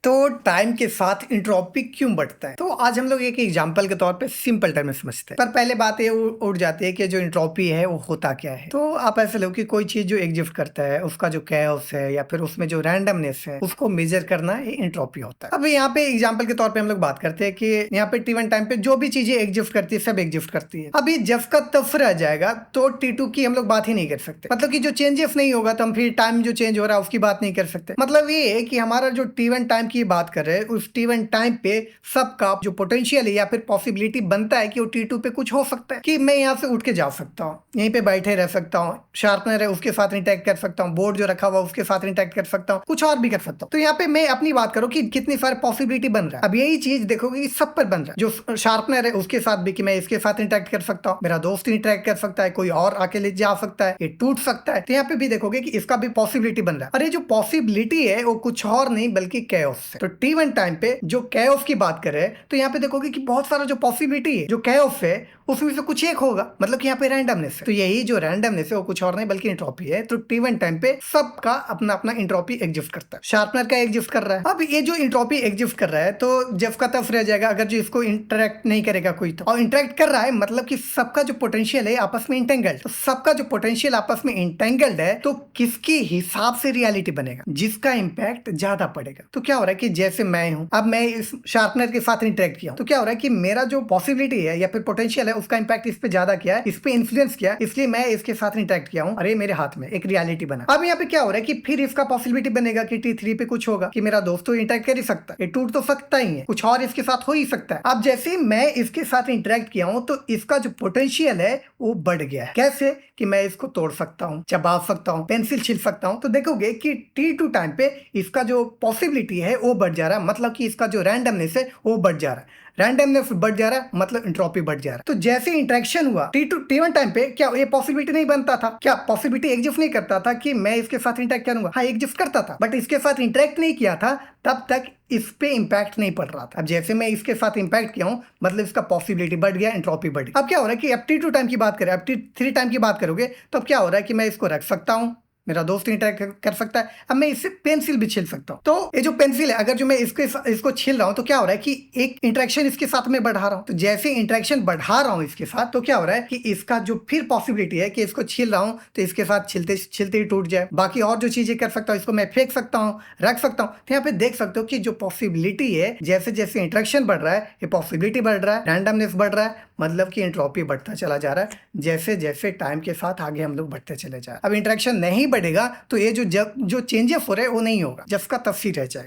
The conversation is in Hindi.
तो टाइम के साथ इंट्रोपी क्यों बढ़ता है? तो आज हम लोग एक एग्जांपल के तौर पे सिंपल टर्म में समझते हैं। पर पहले बात ये उठ जाती है कि जो इंट्रोपी है वो होता क्या है। तो आप ऐसे लो कि कोई चीज जो एग्जिस्ट करता है उसका जो कैओस है या फिर उसमें जो रैंडमनेस है उसको मेजर करना ये इंट्रोपी होता है। अब यहाँ पे एग्जाम्पल के तौर पे हम लोग बात करते हैं कि यहाँ पे T1 टाइम पे जो भी चीजें एग्जिस्ट करती है सब एग्जिस्ट करती है। अभी जब का तब रह जाएगा तो T2 की हम लोग बात ही नहीं कर सकते। मतलब कि जो चेंजेस नहीं होगा तो हम फिर टाइम जो चेंज हो रहा है उसकी बात नहीं कर सकते। मतलब ये है कि हमारा जो T1 टाइम की बात कर रहे हैं उस T1 टाइम पे सबका जो पोटेंशियल है या फिर पॉसिबिलिटी बनता है कि वो T2 पे कुछ हो सकता है कि मैं यहाँ से उठ के जा सकता हूँ, यहीं पे बैठे रह सकता हूँ, शार्पनर है उसके साथ इंटरेक्ट कर सकता हूँ, बोर्ड जो रखा हुआ उसके साथ इंटरेक्ट कर सकता हूँ, कुछ और भी कर सकता हूँ। तो यहाँ पे मैं अपनी बात करूँ कि कितनी सारी पॉसिबिलिटी बन रहा है। अब यही चीज देखोगे कि सब पर बन रहा है। जो शार्पनर है उसके साथ भी कि मैं इसके साथ इंटरेक्ट कर सकता हूँ, मेरा दोस्त इंटरेक्ट कर सकता है, कोई और आके ले जा सकता है, ये टूट सकता है। तो यहाँ पे भी देखोगे कि इसका भी पॉसिबिलिटी बन रहा है। अरे जो पॉसिबिलिटी है वो कुछ और नहीं बल्कि कैओस है। तो T1 टाइम पे जो कैओस की बात करें तो यहाँ पे देखोगे कि बहुत सारा जो पॉसिबिलिटी है, जो कैओस है उसमें से कुछ एक होगा, मतलब कि यहाँ पे रैंडमनेस है। तो यही जो रैंडमनेस है वो कुछ और नहीं बल्कि इंट्रोपी है। तो T1 टाइम पे सबका अपना अपना इंट्रोपी एग्जिस्ट करता है। शार्पनर का एग्जिस्ट कर रहा है। अब ये जो इंट्रोपी एग्जिस्ट कर रहा है तो जब का तब रह जाएगा अगर जो इसको इंटरेक्ट नहीं करेगा कोई तो, और इंटरेक्ट कर रहा है मतलब कि सबका जो पोटेंशियल है आपस में इंटेंगल्ड। तो सबका जो पोटेंशियल आपस में इंटेंगल्ड है तो किसके हिसाब से रियलिटी बनेगा, जिसका इंपैक्ट ज्यादा पड़ेगा। तो क्या हो रहा है कि जैसे मैं हूं, अब मैं इस शार्पनर के साथ इंटरेक्ट किया तो क्या हो रहा है कि मेरा जो पॉसिबिलिटी है या फिर पोटेंशियल है उसका इंपैक्ट इस पे ज्यादा किया है, इस पे इन्फ्लुएंस किया, इसलिए मैं इसके साथ इंटरेक्ट किया हूं। अरे मेरे हाथ में एक रियलिटी बना। अब यहाँ पे क्या हो रहा है कि फिर इसका पॉसिबिलिटी बनेगा कि T3 पे कुछ होगा, कि मेरा दोस्त तो इंटरेक्ट कर ही सकता है, ये टूट तो सकता ही है, कुछ और इसके साथ हो ही सकता है। अब जैसे मैं इसके साथ इंटरेक्ट किया हूं तो इसका जो पोटेंशियल है वो बढ़ गया है। कैसे? कि मैं इसको तोड़ सकता हूं, चबा सकता हूं, पेंसिल छील सकता हूं। तो देखोगे कि T2 टाइम पे इसका जो पॉसिबिलिटी है वो बढ़ जा रहा है, मतलब कि इसका जो रैंडमनेस है वो बढ़ जा रहा है। रैंडमनेस बढ़ जा रहा है मतलब इंट्रोपी बढ़ जा रहा है। तो जैसे इंटरेक्शन हुआ T1 टाइम पे क्या ये पॉसिबिलिटी नहीं बनता था? क्या पॉसिबिलिटी एग्जिस्ट नहीं करता था कि मैं इसके साथ इंटरेक्ट करूंगा? हाँ एग्जिस्ट करता था, बट इसके साथ इंटरेक्ट नहीं किया था तब तक इस पे इंपैक्ट नहीं पड़ रहा था। अब जैसे मैं इसके साथ इंपैक्ट किया हूं मतलब इसका पॉसिबिलिटी बढ़ गया, इंट्रोपी बढ़ गई। अब क्या हो रहा है कि अब T2 टाइम की बात करें, अब T3 टाइम की बात करोगे तो अब क्या हो रहा है कि मैं इसको रख सकता हूं, मेरा दोस्त इंटरेक्ट कर सकता है, अब मैं इससे पेंसिल भी छील सकता हूँ। तो ये जो पेंसिल है अगर जो मैं इसको छील रहा हूँ तो क्या हो रहा है कि एक इंटरेक्शन इसके साथ में बढ़ा रहा हूँ। तो जैसे इंटरेक्शन बढ़ा रहा हूँ इसके साथ तो क्या हो रहा है कि इसका जो फिर पॉसिबिलिटी है कि इसको छील रहा हूँ तो इसके साथ छिलते छिलते ही टूट जाए। बाकी और जो चीजें कर सकता हूँ, इसको मैं फेंक सकता हूँ, रख सकता हूँ। तो यहाँ पे देख सकते हो कि जो पॉसिबिलिटी है जैसे जैसे इंटरेक्शन बढ़ रहा है ये पॉसिबिलिटी बढ़ रहा है, रैंडमनेस बढ़ रहा है, मतलब कि इंट्रोपी बढ़ता चला जा रहा है जैसे जैसे टाइम के साथ आगे हम लोग बढ़ते चले जा रहे हैं। अब इंटरेक्शन नहीं बढ़ेगा तो ये जो चेंजेस हो रहे हैं वो नहीं होगा, जब का तब रह जाएगा।